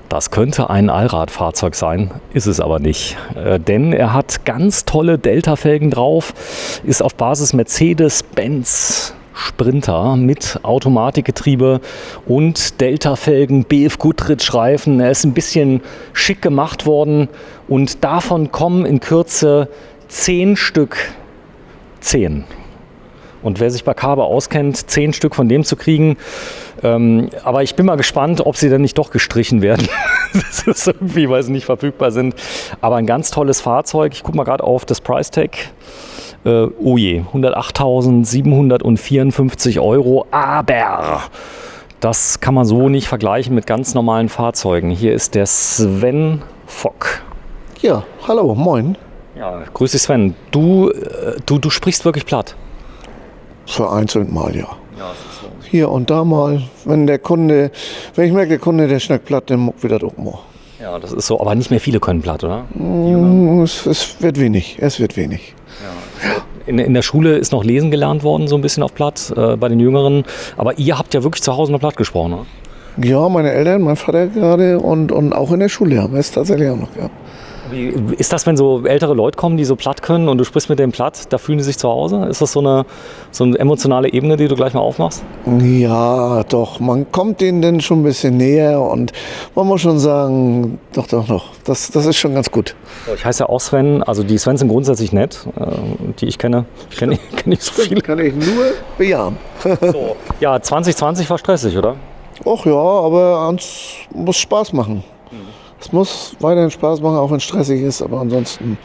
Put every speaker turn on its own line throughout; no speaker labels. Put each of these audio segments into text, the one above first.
Das könnte ein Allradfahrzeug sein, ist es aber nicht. Denn er hat ganz tolle Delta-Felgen drauf, ist auf Basis Mercedes-Benz Sprinter mit Automatikgetriebe und Delta-Felgen, BF Goodrich-Reifen. Er ist ein bisschen schick gemacht worden und davon kommen in Kürze 10 Stück. 10. Und wer sich bei Carbe auskennt, 10 Stück von dem zu kriegen. Aber ich bin mal gespannt, ob sie dann nicht doch gestrichen werden. Das ist irgendwie, weil sie nicht verfügbar sind. Aber ein ganz tolles Fahrzeug. Ich gucke mal gerade auf das Price Tag. Oh je, 108.754 €. Aber das kann man so nicht vergleichen mit ganz normalen Fahrzeugen. Hier ist der Sven Fock.
Ja, hallo, moin.
Ja, grüß dich Sven. Du sprichst wirklich platt.
Vereinzelt mal, ja.
Ja, das ist so.
Hier und da mal, wenn ich merke, der Kunde, der schnackt platt, dann muckt wieder doch mal.
Ja, das ist so, aber nicht mehr viele können platt, oder?
Es wird wenig,
In der Schule ist noch Lesen gelernt worden, so ein bisschen auf Platt, bei den Jüngeren. Aber ihr habt ja wirklich zu Hause noch Platt gesprochen, ne?
Ja, meine Eltern, mein Vater gerade und auch in der Schule haben wir es tatsächlich auch noch gehabt.
Wie ist das, wenn so ältere Leute kommen, die so platt können und du sprichst mit dem platt, da fühlen die sich zu Hause? Ist das so eine emotionale Ebene, die du gleich mal aufmachst?
Ja, doch, man kommt denen dann schon ein bisschen näher und man muss schon sagen, doch, das ist schon ganz gut.
Ich heiße ja auch Sven, also die Svens sind grundsätzlich nett, die ich kenne. Ich kenne nicht so viele.
Kann ich nur bejahen.
So. Ja, 2020 war stressig, oder?
Och ja, aber es muss Spaß machen. Es muss weiterhin Spaß machen, auch wenn es stressig ist, aber ansonsten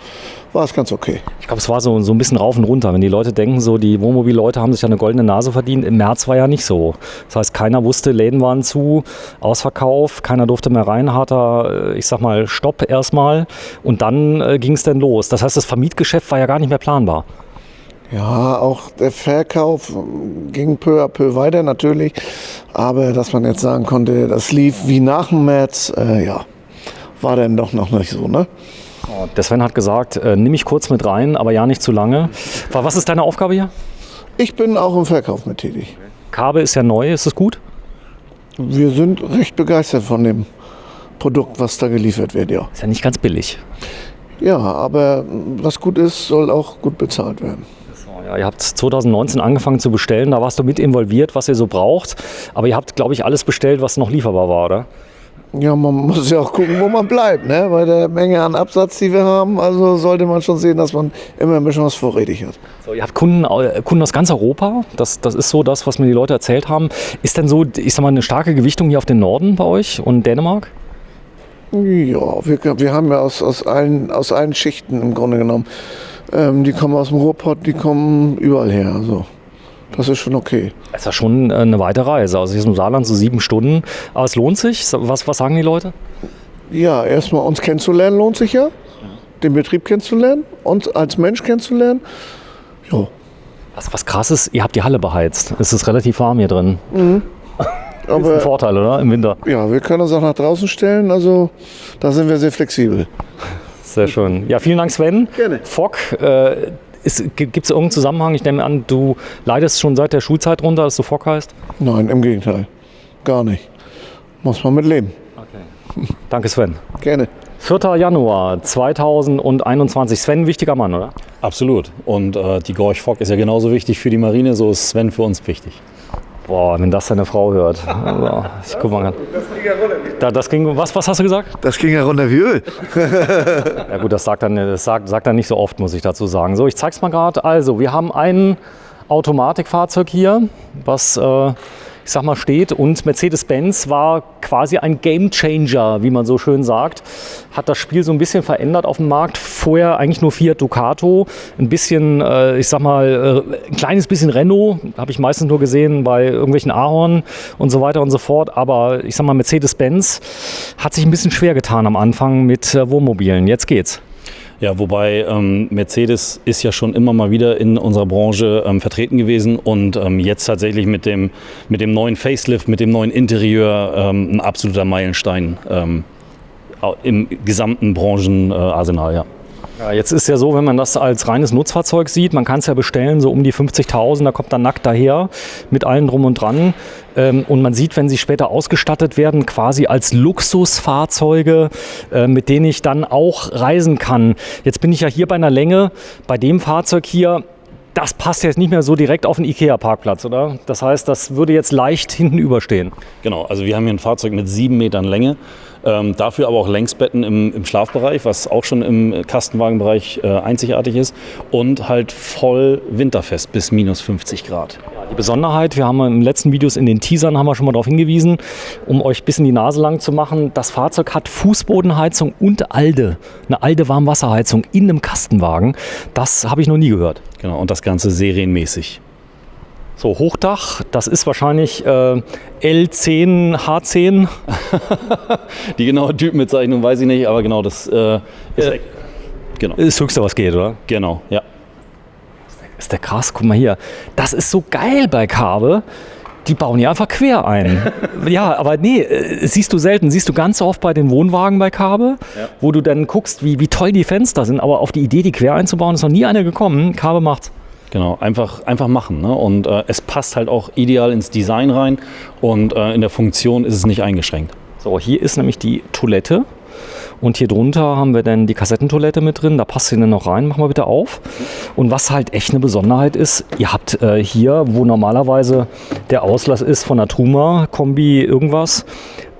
war es ganz okay.
Ich glaube, es war so ein bisschen rauf und runter. Wenn die Leute denken, so die Wohnmobil-Leute haben sich ja eine goldene Nase verdient, im März war ja nicht so. Das heißt, keiner wusste, Läden waren zu, Ausverkauf, keiner durfte mehr rein, harter, ich sag mal, Stopp erstmal. Und dann ging es dann los. Das heißt, das Vermietgeschäft war ja gar nicht mehr planbar.
Ja, auch der Verkauf ging peu à peu weiter natürlich. Aber dass man jetzt sagen konnte, das lief wie nach dem März, war dann doch noch nicht so, ne?
Der Sven hat gesagt, nimm mich kurz mit rein, aber ja nicht zu lange. Was ist deine Aufgabe hier?
Ich bin auch im Verkauf mit tätig.
Carbe ist ja neu, ist das gut?
Wir sind recht begeistert von dem Produkt, was da geliefert wird, ja.
Ist ja nicht ganz billig.
Ja, aber was gut ist, soll auch gut bezahlt werden.
Ja, ihr habt 2019 angefangen zu bestellen, da warst du mit involviert, was ihr so braucht. Aber ihr habt, glaube ich, alles bestellt, was noch lieferbar war, oder?
Ja, man muss ja auch gucken, wo man bleibt, ne? Bei der Menge an Absatz, die wir haben, also sollte man schon sehen, dass man immer ein bisschen was vorrätig hat.
So, ihr habt Kunden aus ganz Europa, das ist so das, was mir die Leute erzählt haben. Ist denn so, ich sag mal, eine starke Gewichtung hier auf den Norden bei euch und Dänemark?
Ja, wir haben ja aus allen Schichten im Grunde genommen. Die kommen aus dem Ruhrpott, die kommen überall her, also. Das ist schon okay.
Das ist ja schon eine weite Reise. Also hier ist im Saarland so 7 Stunden. Aber es lohnt sich? Was sagen die Leute?
Ja, erstmal uns kennenzulernen lohnt sich ja. Den Betrieb kennenzulernen, uns als Mensch kennenzulernen. Jo.
Was krass ist, ihr habt die Halle beheizt. Es ist relativ warm hier drin.
Mhm.
Das ist ein Vorteil, oder? Im Winter.
Ja, wir können uns auch nach draußen stellen. Also da sind wir sehr flexibel.
Sehr schön. Ja, vielen Dank, Sven.
Gerne.
Fock. Gibt es irgendeinen Zusammenhang? Ich nehme an, du leidest schon seit der Schulzeit runter, dass du Fock heißt?
Nein, im Gegenteil. Gar nicht. Muss man mit leben.
Okay. Danke, Sven.
Gerne.
4. Januar 2021. Sven, ein wichtiger Mann, oder?
Absolut. Und die Gorch Fock ist ja genauso wichtig für die Marine, so ist Sven für uns wichtig.
Boah, wenn das deine Frau hört. Also, ich guck mal. Das ging, was hast du gesagt?
Das ging ja runter wie Öl.
Ja gut, das sagt er nicht so oft, muss ich dazu sagen. So, ich zeig's mal gerade. Also, wir haben ein Automatikfahrzeug hier, was ich sag mal steht, und Mercedes-Benz war quasi ein Gamechanger, wie man so schön sagt. Hat das Spiel so ein bisschen verändert auf dem Markt. Vorher eigentlich nur Fiat Ducato, ein bisschen, ich sag mal, ein kleines bisschen Renault, habe ich meistens nur gesehen bei irgendwelchen Ahorn und so weiter und so fort. Aber ich sag mal, Mercedes-Benz hat sich ein bisschen schwer getan am Anfang mit Wohnmobilen. Jetzt geht's.
Ja, wobei Mercedes ist ja schon immer mal wieder in unserer Branche vertreten gewesen und jetzt tatsächlich mit dem neuen Facelift, mit dem neuen Interieur ein absoluter Meilenstein im gesamten Branchenarsenal, ja.
Ja, jetzt ist ja so, wenn man das als reines Nutzfahrzeug sieht, man kann es ja bestellen, so um die 50.000, da kommt dann nackt daher mit allem drum und dran. Und man sieht, wenn sie später ausgestattet werden, quasi als Luxusfahrzeuge, mit denen ich dann auch reisen kann. Jetzt bin ich ja hier bei einer Länge, bei dem Fahrzeug hier, das passt jetzt nicht mehr so direkt auf den IKEA-Parkplatz, oder? Das heißt, das würde jetzt leicht hinten überstehen.
Genau, also wir haben hier ein Fahrzeug mit 7 Metern Länge, dafür aber auch Längsbetten im Schlafbereich, was auch schon im Kastenwagenbereich einzigartig ist und halt voll winterfest bis minus 50 Grad.
Ja, die Besonderheit, wir haben in den letzten Videos in den Teasern haben wir schon mal darauf hingewiesen, um euch ein bisschen die Nase lang zu machen, das Fahrzeug hat Fußbodenheizung und ALDE, eine ALDE Warmwasserheizung in einem Kastenwagen. Das habe ich noch nie gehört.
Genau, und das Ganze serienmäßig.
So, Hochdach, das ist wahrscheinlich L10, H10.
Die genaue Typenbezeichnung weiß ich nicht, aber genau, das ist genau.
Ist das Höchste, was geht, oder?
Genau, ja.
Ist der krass, guck mal hier. Das ist so geil bei Kaabe. Die bauen hier einfach quer ein. Ja, aber nee, siehst du selten. Siehst du ganz oft bei den Wohnwagen bei Kaabe, ja, wo du dann guckst, wie toll die Fenster sind. Aber auf die Idee, die quer einzubauen, ist noch nie einer gekommen. Kaabe macht's.
Genau, einfach machen. Ne? Und es passt halt auch ideal ins Design rein und in der Funktion ist es nicht eingeschränkt.
So, hier ist nämlich die Toilette. Und hier drunter haben wir dann die Kassettentoilette mit drin. Da passt sie dann noch rein. Machen wir bitte auf. Und was halt echt eine Besonderheit ist, ihr habt hier, wo normalerweise der Auslass ist von der Truma, Kombi, irgendwas.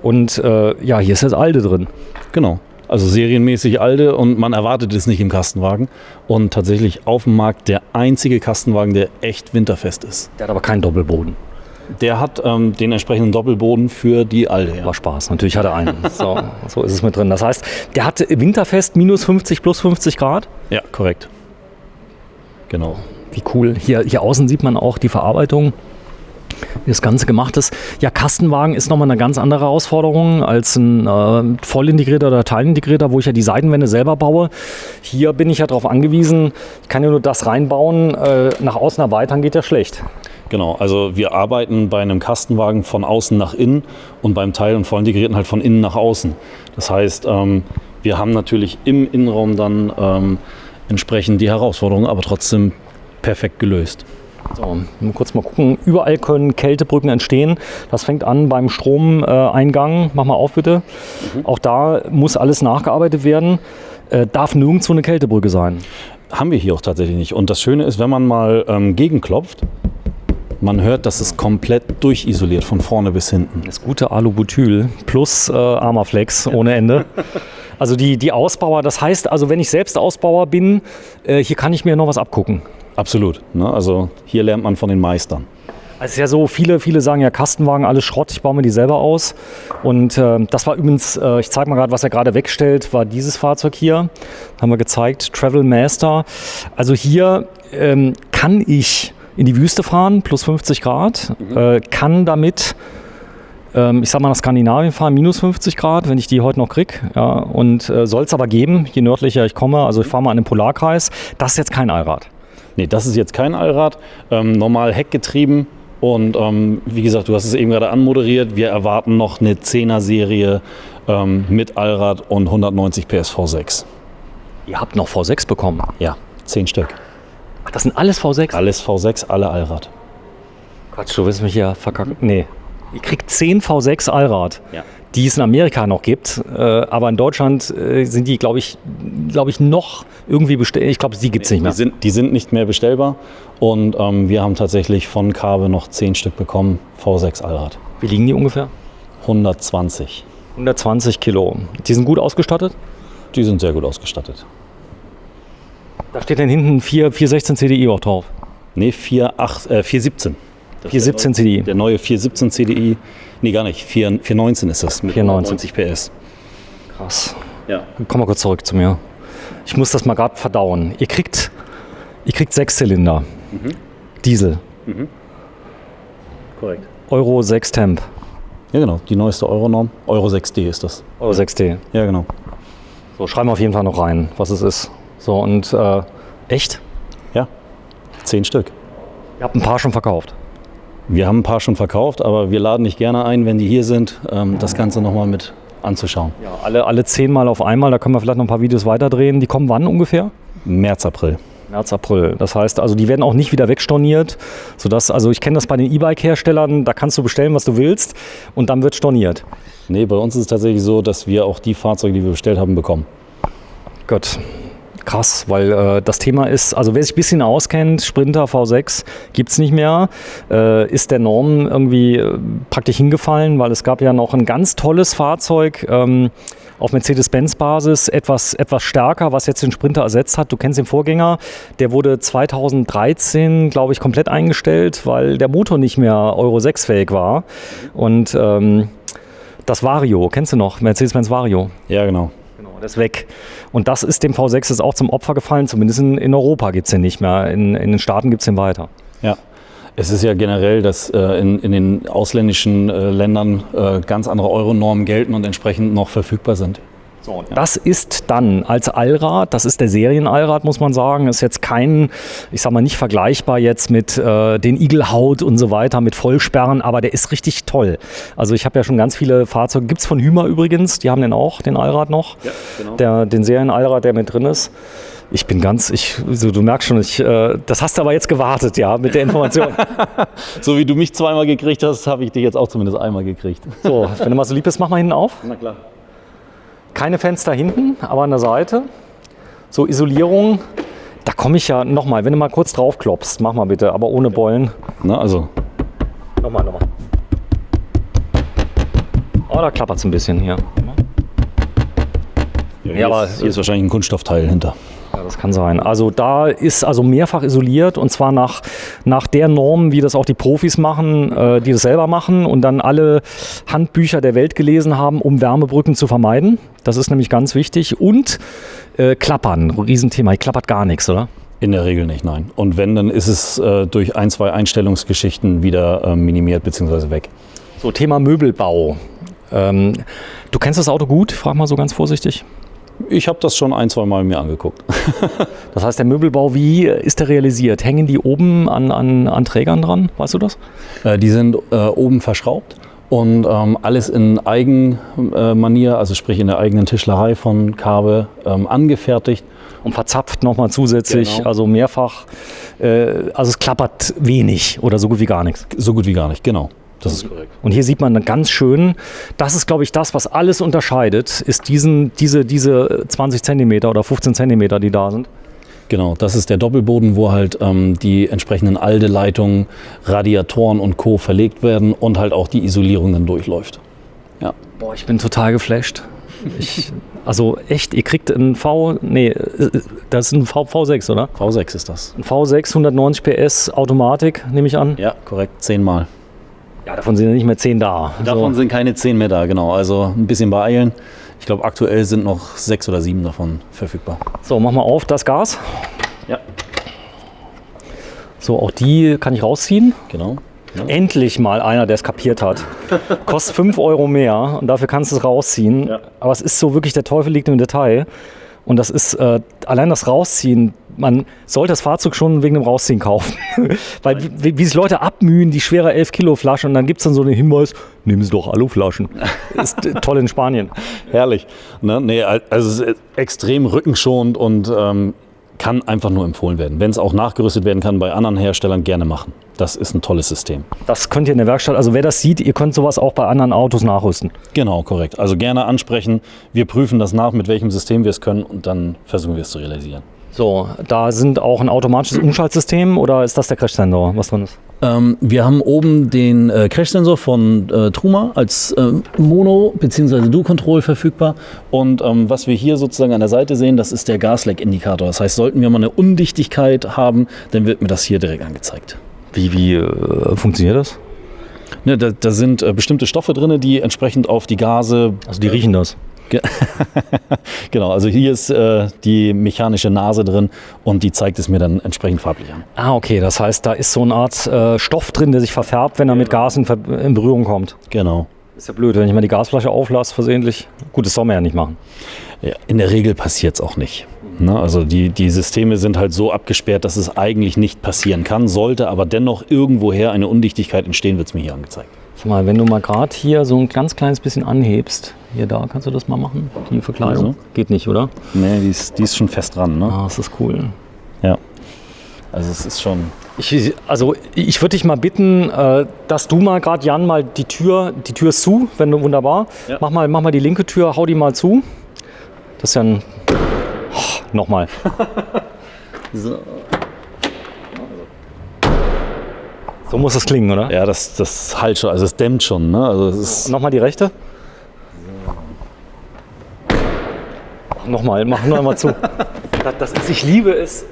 Und ja, hier ist jetzt ALDE drin.
Genau. Also serienmäßig ALDE und man erwartet es nicht im Kastenwagen. Und tatsächlich auf dem Markt der einzige Kastenwagen, der echt winterfest ist.
Der hat aber keinen Doppelboden.
Der hat den entsprechenden Doppelboden für die ALDE. Ja.
War Spaß, natürlich hat er einen. So ist es mit drin. Das heißt, der hat winterfest minus 50 plus 50 Grad?
Ja, korrekt. Genau.
Wie cool. Hier außen sieht man auch die Verarbeitung, wie das Ganze gemacht ist. Ja, Kastenwagen ist nochmal eine ganz andere Herausforderung als ein vollintegrierter oder teilintegrierter, wo ich ja die Seitenwände selber baue. Hier bin ich ja darauf angewiesen, ich kann ja nur das reinbauen, nach außen erweitern geht ja schlecht.
Genau, also wir arbeiten bei einem Kastenwagen von außen nach innen und beim Teil- und vollintegrierten halt von innen nach außen. Das heißt, wir haben natürlich im Innenraum dann entsprechend die Herausforderungen, aber trotzdem perfekt gelöst.
So, kurz mal gucken. Überall können Kältebrücken entstehen. Das fängt an beim Stromeingang. Mach mal auf bitte. Auch da muss alles nachgearbeitet werden. Darf nirgendwo eine Kältebrücke sein.
Haben wir hier auch tatsächlich nicht. Und das Schöne ist, wenn man mal gegenklopft, man hört, dass es komplett durchisoliert, von vorne bis hinten.
Das gute Alubutyl plus Armaflex ohne Ende. Also die Ausbauer, das heißt, also wenn ich selbst Ausbauer bin, hier kann ich mir noch was abgucken.
Absolut. Ne? Also hier lernt man von den Meistern.
Es ist ja so, viele sagen ja Kastenwagen, alles Schrott, ich baue mir die selber aus. Und das war übrigens, ich zeige mal gerade, was er gerade wegstellt, war dieses Fahrzeug hier. Haben wir gezeigt, Travel Master. Also hier kann ich in die Wüste fahren, plus 50 Grad, kann damit, ich sag mal nach Skandinavien fahren, minus 50 Grad, wenn ich die heute noch kriege. Ja, und soll es aber geben, je nördlicher ich komme, also ich fahre mal an den Polarkreis, das ist jetzt kein Allrad.
Nee, das ist jetzt kein Allrad, normal heckgetrieben und wie gesagt, du hast es eben gerade anmoderiert, wir erwarten noch eine 10er-Serie mit Allrad und 190 PS V6.
Ihr habt noch V6 bekommen?
Ja, 10 Stück.
Ach, das sind alles V6?
Alles V6, alle Allrad.
Quatsch, du willst mich hier verkacken? Nee. Ihr kriegt 10 V6 Allrad,
ja, die
es in Amerika noch gibt. Aber in Deutschland sind die, glaube ich, noch irgendwie bestellt. Ich glaube, die gibt es nicht mehr.
Die sind nicht mehr bestellbar. Und wir haben tatsächlich von Kaabe noch 10 Stück bekommen, V6 Allrad.
Wie liegen die ungefähr?
120.
120 Kilo. Die sind gut ausgestattet?
Die sind sehr gut ausgestattet.
Da steht dann hinten 416 CDI auch drauf.
Nee, 417.
417 CDI.
Der neue 417 CDI. Nee, gar nicht. 419 ist das mit
490
PS.
Krass.
Ja.
Komm mal kurz zurück zu mir. Ich muss das mal gerade verdauen. Ihr kriegt 6 Zylinder. Diesel.
Korrekt.
Euro 6 Temp.
Ja, genau. Die neueste Euronorm. Euro 6D ist das.
Euro 6D.
Ja, genau.
So, schreiben wir auf jeden Fall noch rein, was es ist. So, und echt?
Ja. 10 Stück.
Ihr habt ein paar schon verkauft.
Wir haben ein paar schon verkauft, aber wir laden nicht gerne ein, wenn die hier sind, das Ganze nochmal mit anzuschauen.
Ja, alle 10 Mal auf einmal, da können wir vielleicht noch ein paar Videos weiterdrehen. Die kommen wann ungefähr?
März, April.
März, April. Das heißt, also die werden auch nicht wieder wegstorniert, sodass, also ich kenne das bei den E-Bike-Herstellern, da kannst du bestellen, was du willst und dann wird storniert.
Nee, bei uns ist es tatsächlich so, dass wir auch die Fahrzeuge, die wir bestellt haben, bekommen.
Gut. Krass, weil das Thema ist, also wer sich ein bisschen auskennt, Sprinter V6 gibt es nicht mehr, ist der Norm irgendwie praktisch hingefallen, weil es gab ja noch ein ganz tolles Fahrzeug auf Mercedes-Benz-Basis, etwas stärker, was jetzt den Sprinter ersetzt hat. Du kennst den Vorgänger, der wurde 2013, glaube ich, komplett eingestellt, weil der Motor nicht mehr Euro 6 fähig war. Und das Vario, kennst du noch? Mercedes-Benz Vario.
Ja, genau.
Das ist weg. Und das ist dem V6 jetzt auch zum Opfer gefallen, zumindest in Europa gibt es den nicht mehr. In den Staaten gibt es den weiter.
Ja, es ist ja generell, dass in den ausländischen Ländern ganz andere Euronormen gelten und entsprechend noch verfügbar sind.
So, das ist dann als Allrad, das ist der Serien-Allrad, muss man sagen, ist jetzt kein, ich sag mal, nicht vergleichbar jetzt mit den Igelhaut und so weiter, mit Vollsperren, aber der ist richtig toll. Also ich habe ja schon ganz viele Fahrzeuge, gibt es von Hymer übrigens, die haben den auch, den Allrad noch, ja, genau. Den Serien-Allrad, der mit drin ist. Ich bin du merkst schon, das hast du aber jetzt gewartet, ja, mit der Information.
So wie du mich zweimal gekriegt hast, habe ich dich jetzt auch zumindest einmal gekriegt.
So, wenn du mal so lieb bist, mach mal hinten auf.
Na klar.
Keine Fenster hinten, aber an der Seite. So Isolierung, da komme ich ja nochmal, wenn du mal kurz drauf klopfst, mach mal bitte, aber ohne Beulen.
Na, also.
Nochmal. Oh, da klappert es ein bisschen hier.
Ja, aber hier ist wahrscheinlich ein Kunststoffteil hinter.
Ja, das kann sein. Also da ist also mehrfach isoliert und zwar nach der Norm, wie das auch die Profis machen, die das selber machen und dann alle Handbücher der Welt gelesen haben, um Wärmebrücken zu vermeiden. Das ist nämlich ganz wichtig. Und Klappern, Riesenthema. Hier klappert gar nichts, oder?
In der Regel nicht, nein. Und wenn, dann ist es durch 1, 2 Einstellungsgeschichten wieder minimiert bzw. weg.
So, Thema Möbelbau. Du kennst das Auto gut? Frag mal so ganz vorsichtig.
Ich habe das schon 1, 2 Mal mir angeguckt.
Das heißt, der Möbelbau, wie ist der realisiert? Hängen die oben an Trägern dran? Weißt du das?
Die sind oben verschraubt und alles in Eigenmanier, also sprich in der eigenen Tischlerei von Kabe angefertigt.
Und verzapft nochmal zusätzlich,
genau.
Also mehrfach. Also es klappert wenig oder so gut wie gar nichts.
So gut wie gar nicht, genau. Das ist korrekt.
Und hier sieht man dann ganz schön, das ist, glaube ich, das, was alles unterscheidet, ist diese 20 Zentimeter oder 15 Zentimeter, die da sind.
Genau, das ist der Doppelboden, wo halt die entsprechenden Aldeleitungen, Radiatoren und Co. verlegt werden und halt auch die Isolierung dann durchläuft. Ja.
Boah, ich bin total geflasht. Also echt, ihr kriegt ein das ist ein V6, oder?
V6 ist das.
Ein V6, 190 PS, Automatik, nehme ich an.
Ja, korrekt, 10 Mal.
Ja, davon sind ja nicht mehr 10 da.
Davon sind keine 10 mehr da, genau. Also ein bisschen beeilen. Ich glaube, aktuell sind noch 6 oder 7 davon verfügbar.
So, mach mal auf, das Gas.
Ja.
So, auch die kann ich rausziehen.
Genau. Ja.
Endlich mal einer, der es kapiert hat. Kostet 5 Euro mehr und dafür kannst du es rausziehen. Ja. Aber es ist so wirklich, der Teufel liegt im Detail. Und das ist allein das Rausziehen. Man sollte das Fahrzeug schon wegen dem Rausziehen kaufen. Weil wie sich Leute abmühen, die schwere 11 Kilo Flasche und dann gibt es dann so einen Hinweis, nehmen Sie doch Aluflaschen. Ist toll in Spanien.
Herrlich. Ne? Nee, also es ist extrem rückenschonend und kann einfach nur empfohlen werden. Wenn es auch nachgerüstet werden kann bei anderen Herstellern, gerne machen. Das ist ein tolles System.
Das könnt ihr in der Werkstatt, also wer das sieht, ihr könnt sowas auch bei anderen Autos nachrüsten.
Genau, korrekt. Also gerne ansprechen. Wir prüfen das nach, mit welchem System wir es können und dann versuchen wir es zu realisieren.
So, da sind auch ein automatisches Umschaltsystem oder ist das der Crash-Sensor, was drin ist?
Wir haben oben den Crash-Sensor von Truma als Mono- bzw. Dual-Control verfügbar. Und was wir hier sozusagen an der Seite sehen, das ist der Gasleck-Indikator. Das heißt, sollten wir mal eine Undichtigkeit haben, dann wird mir das hier direkt angezeigt.
Wie funktioniert das?
Ne, da sind bestimmte Stoffe drin, die entsprechend auf die Gase...
Also die riechen das?
Genau, also hier ist die mechanische Nase drin und die zeigt es mir dann entsprechend farblich an.
Ah, okay, das heißt, da ist so eine Art Stoff drin, der sich verfärbt, wenn er mit Gas in Berührung kommt.
Genau.
Ist ja blöd, wenn ich mal die Gasflasche auflasse versehentlich. Gut, das soll man ja nicht machen.
Ja, in der Regel passiert es auch nicht. Ne? Also die Systeme sind halt so abgesperrt, dass es eigentlich nicht passieren kann, sollte aber dennoch irgendwoher eine Undichtigkeit entstehen, wird es mir hier angezeigt.
Sag mal, wenn du mal gerade hier so ein ganz kleines bisschen anhebst, hier da, kannst du das mal machen? Die Verkleidung?
Also?
Geht nicht, oder?
Nee, die ist schon fest dran, ne?
Ah, das ist cool.
Ja. Also es ist schon...
Ich würde dich mal bitten, dass du mal gerade, Jan, mal die Tür ist zu, wenn du wunderbar.
Ja.
Mach mal die linke Tür, hau die mal zu. Das ist ja ein... Oh, nochmal.
So.
So muss das klingen, oder?
Ja, das halt schon, also es dämmt schon, ne? Also es ist...
Nochmal die rechte. Nochmal, mach nur einmal zu. Das ist, ich liebe es.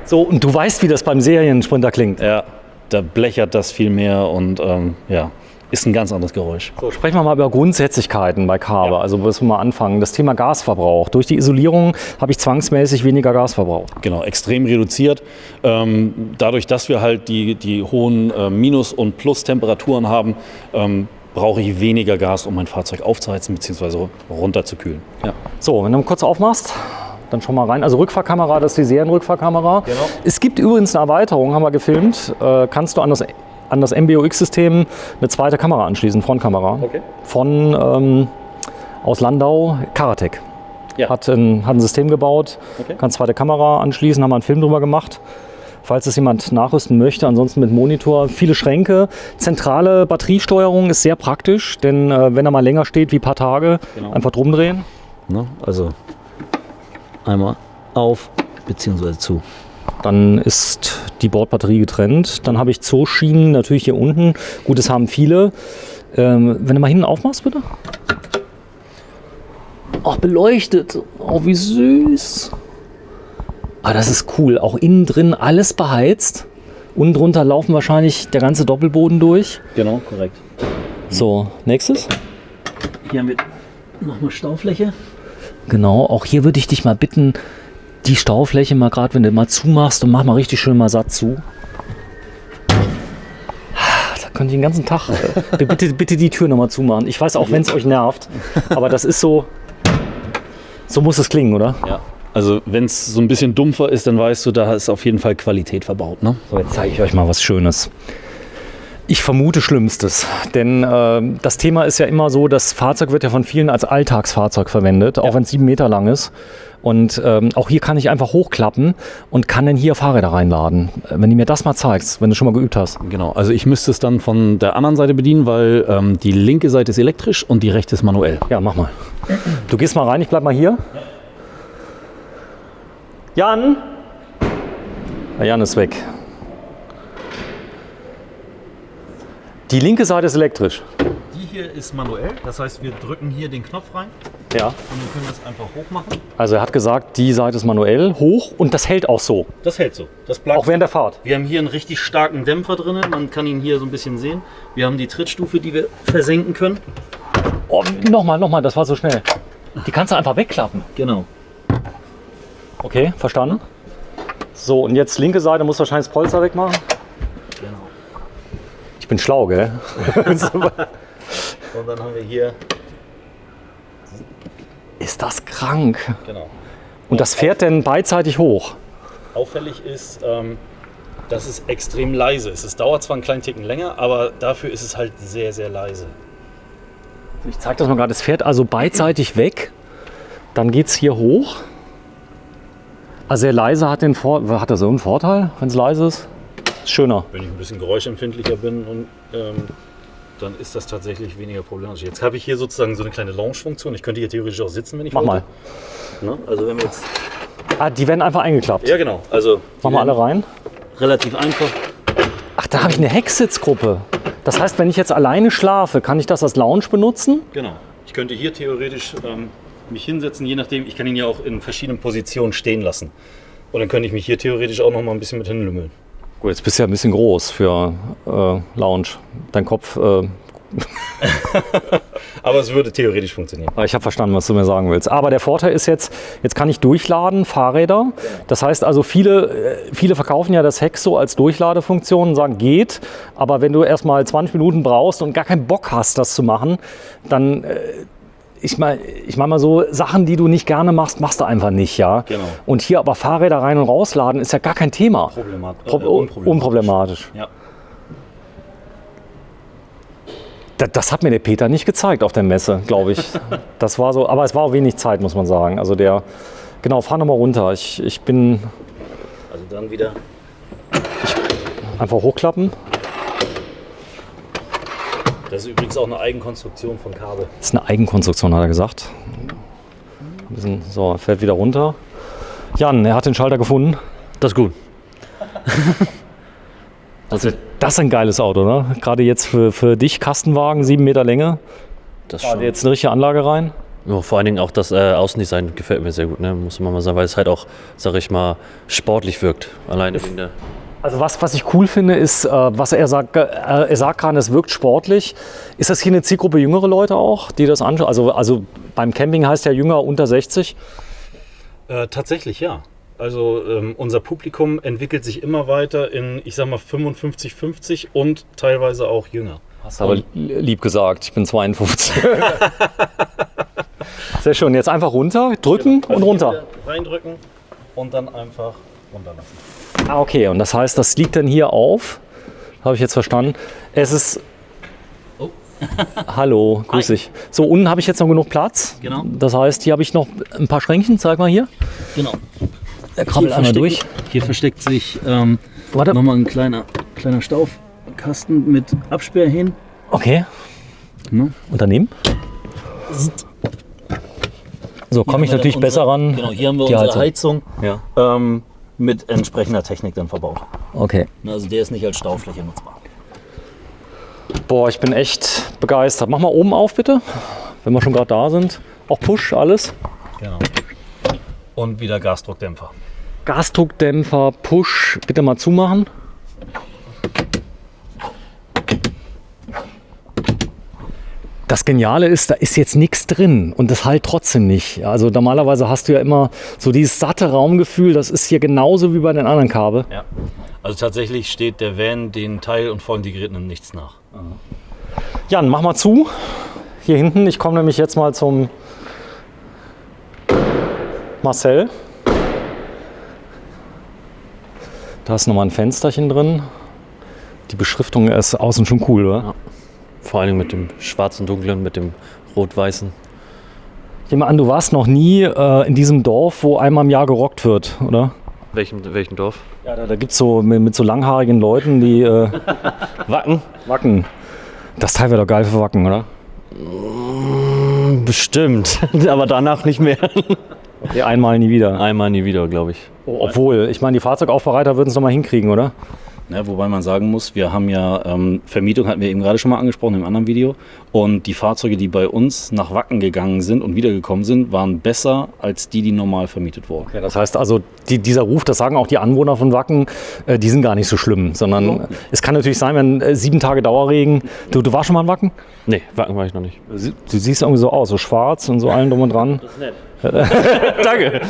So, und du weißt, wie das beim Seriensprinter klingt.
Ja, da blechert das viel mehr und ja, ist ein ganz anderes Geräusch.
So, sprechen wir mal über Grundsätzlichkeiten bei Carver.
Ja.
Also müssen wir mal anfangen. Das Thema Gasverbrauch. Durch die Isolierung habe ich zwangsmäßig weniger Gasverbrauch.
Genau, extrem reduziert. Dadurch, dass wir halt die hohen Minus- und Plus-Temperaturen haben, brauche ich weniger Gas, um mein Fahrzeug aufzuheizen bzw. runterzukühlen. Ja.
So, wenn du kurz aufmachst, dann schau mal rein. Also Rückfahrkamera, das ist die Serienrückfahrkamera.
Genau.
Es gibt übrigens eine Erweiterung, haben wir gefilmt. Kannst du an das MBUX-System eine zweite Kamera anschließen, Frontkamera.
Okay.
Von aus Landau, Karatec.
Ja.
Hat ein System gebaut,
Okay.
kann zweite Kamera anschließen, haben wir einen Film drüber gemacht. Falls es jemand nachrüsten möchte, ansonsten mit Monitor, viele Schränke. Zentrale Batteriesteuerung ist sehr praktisch, denn wenn er mal länger steht wie ein paar Tage,
Genau.
einfach drum drehen.
Ne? Also einmal auf bzw. zu.
Dann ist die Bordbatterie getrennt. Dann habe ich Zooschienen natürlich hier unten. Gut, das haben viele. Wenn du mal hinten aufmachst, bitte. Ach, beleuchtet. Oh, wie süß. Ah, das ist cool. Auch innen drin alles beheizt. Unten drunter laufen wahrscheinlich der ganze Doppelboden durch.
Genau, korrekt.
So, nächstes.
Hier haben wir nochmal Staufläche.
Genau, auch hier würde ich dich mal bitten, die Staufläche mal gerade, wenn du mal zumachst und mach mal richtig schön mal satt zu. Da könnte ich den ganzen Tag, bitte die Tür nochmal zumachen. Ich weiß auch, wenn es euch nervt, aber das ist so muss es klingen, oder?
Ja. Also wenn es so ein bisschen dumpfer ist, dann weißt du, da ist auf jeden Fall Qualität verbaut. Ne?
So, jetzt zeige ich euch mal was Schönes. Ich vermute Schlimmstes, denn das Thema ist ja immer so, das Fahrzeug wird ja von vielen als Alltagsfahrzeug verwendet, auch wenn es 7 Meter lang ist. Und auch hier kann ich einfach hochklappen und kann dann hier Fahrräder reinladen. Wenn du mir das mal zeigst, wenn du schon mal geübt hast.
Genau, also ich müsste es dann von der anderen Seite bedienen, weil die linke Seite ist elektrisch und die rechte ist manuell.
Ja, mach mal. Du gehst mal rein, ich bleib mal hier. Jan? Na, Jan ist weg. Die linke Seite ist elektrisch.
Die hier ist manuell, das heißt, wir drücken hier den Knopf rein
Ja.
und wir können das einfach hoch machen.
Also er hat gesagt, die Seite ist manuell, hoch und das hält auch so.
Das hält so. Das bleibt
Auch während der Fahrt.
Wir haben hier einen richtig starken Dämpfer drin, man kann ihn hier so ein bisschen sehen. Wir haben die Trittstufe, die wir versenken können.
Oh, nochmal, das war so schnell. Die kannst du einfach wegklappen.
Genau.
Okay, verstanden. So, und jetzt linke Seite muss wahrscheinlich das Polster wegmachen.
Genau.
Ich bin schlau, gell?
Und dann haben wir hier,
Ist das krank?
genau.
Und das fährt dann beidseitig hoch.
Auffällig ist, dass es extrem leise ist. Es dauert zwar einen kleinen Ticken länger, aber dafür ist es halt sehr, sehr leise.
Ich zeige das mal gerade. Es fährt also beidseitig weg. Dann geht es hier hoch. Also sehr leise hat er so einen Vorteil, wenn es leise ist? Ist schöner.
Wenn ich ein bisschen geräuschempfindlicher bin, und, dann ist das tatsächlich weniger problematisch. Jetzt habe ich hier sozusagen so eine kleine Lounge-Funktion. Ich könnte hier theoretisch auch sitzen, wenn ich
Mach
wollte.
mal.
Ne? Also wenn wir jetzt...
Ah, die werden einfach eingeklappt.
Ja, genau. Also
Mach mal alle rein.
relativ einfach.
Ach, da habe ich eine Hecksitzgruppe. Das heißt, wenn ich jetzt alleine schlafe, kann ich das als Lounge benutzen?
Genau. Ich könnte hier theoretisch mich hinsetzen, je nachdem. Ich kann ihn ja auch in verschiedenen Positionen stehen lassen. Und dann könnte ich mich hier theoretisch auch noch mal ein bisschen mit hinlümmeln.
Gut, jetzt bist du ja ein bisschen groß für Lounge. Dein Kopf.
Aber es würde theoretisch funktionieren.
Ich habe verstanden, was du mir sagen willst. Aber der Vorteil ist jetzt kann ich durchladen, Fahrräder. Das heißt also, viele verkaufen ja das Heck so als Durchladefunktion und sagen, geht. Aber wenn du erstmal 20 Minuten brauchst und gar keinen Bock hast, das zu machen, dann, ich meine mal so, Sachen, die du nicht gerne machst, machst du einfach nicht, ja.
Genau.
Und hier aber Fahrräder rein und rausladen ist ja gar kein Thema. Unproblematisch.
Ja.
Das hat mir der Peter nicht gezeigt auf der Messe, glaube ich. Das war so, aber es war auch wenig Zeit, muss man sagen. Also genau, fahr nochmal runter. Ich bin...
Also dann wieder...
Einfach hochklappen.
Das ist übrigens auch eine Eigenkonstruktion von Kabel.
Das ist eine Eigenkonstruktion, hat er gesagt. So, er fährt wieder runter. Jan, er hat den Schalter gefunden.
Das ist gut.
Das ist ein geiles Auto, ne? Gerade jetzt für dich, Kastenwagen, 7 Meter Länge.
Das
Da
schon.
jetzt eine richtige Anlage rein.
Ja, vor allen Dingen auch das Außendesign gefällt mir sehr gut, ne? Muss man mal sagen, weil es halt auch, sag ich mal, sportlich wirkt. Alleine wegen der...
Also was ich cool finde, ist, was er sagt gerade, es wirkt sportlich. Ist das hier eine Zielgruppe jüngere Leute auch, die das anschauen? Also beim Camping heißt ja jünger unter 60.
Tatsächlich ja. Also unser Publikum entwickelt sich immer weiter in, ich sag mal, 55, 50 und teilweise auch jünger.
Hast aber lieb gesagt, ich bin 52. Sehr schön, jetzt einfach runter, drücken und runter.
Reindrücken und dann einfach runterlassen.
Ah, okay, und das heißt, das liegt dann hier auf. Habe ich jetzt verstanden. Es ist...
Oh.
Hallo, grüß dich. So, unten habe ich jetzt noch genug Platz.
Genau.
Das heißt, hier habe ich noch ein paar Schränkchen. Zeig mal hier.
Genau.
Der krabbelt einmal durch.
Hier versteckt sich
Warte.
nochmal ein kleiner Staufkasten mit Absperr hin.
Okay.
Ne?
Und daneben? So, komme ich natürlich besser ran.
Genau, hier haben wir
Die
unsere Heizung
Ja.
Mit entsprechender Technik dann verbaut.
Okay.
Also der ist nicht als Staufläche nutzbar.
Boah, ich bin echt begeistert. Mach mal oben auf, bitte. Wenn wir schon gerade da sind. Auch Push, alles.
Genau. Und wieder Gasdruckdämpfer.
Gasdruckdämpfer, Push, bitte mal zumachen. Das Geniale ist, da ist jetzt nichts drin und das halt trotzdem nicht. Also normalerweise hast du ja immer so dieses satte Raumgefühl, das ist hier genauso wie bei den anderen Kabel.
Ja. Also tatsächlich steht der Van den Teil- und Vollintegrierten in nichts nach.
Jan, mach mal zu. Hier hinten, ich komme nämlich jetzt mal zum Marcel. Da ist nochmal ein Fensterchen drin. Die Beschriftung ist außen schon cool, oder?
Ja. Vor allen Dingen mit dem schwarzen, dunklen, mit dem rot-weißen.
Ich nehme an, du warst noch nie in diesem Dorf, wo einmal im Jahr gerockt wird, oder?
Welchem Dorf?
Ja, da gibt es so mit so langhaarigen Leuten, die Wacken. Das Teil wäre doch geil für Wacken, oder?
Bestimmt, aber danach nicht mehr.
Okay, einmal nie wieder.
Einmal nie wieder, glaube ich.
Obwohl, ich meine, die Fahrzeugaufbereiter würden es noch mal hinkriegen, oder?
Ja, wobei man sagen muss, wir haben ja Vermietung, hatten wir eben gerade schon mal angesprochen im anderen Video. Und die Fahrzeuge, die bei uns nach Wacken gegangen sind und wiedergekommen sind, waren besser als die normal vermietet wurden.
Okay, das heißt also, dieser Ruf, das sagen auch die Anwohner von Wacken, die sind gar nicht so schlimm, sondern es kann natürlich sein, wenn 7 Tage Dauerregen. Du warst schon mal in Wacken?
Nee, Wacken war ich noch nicht.
Du siehst irgendwie so aus, so schwarz und so allem drum und dran.
Das ist nett.
Danke.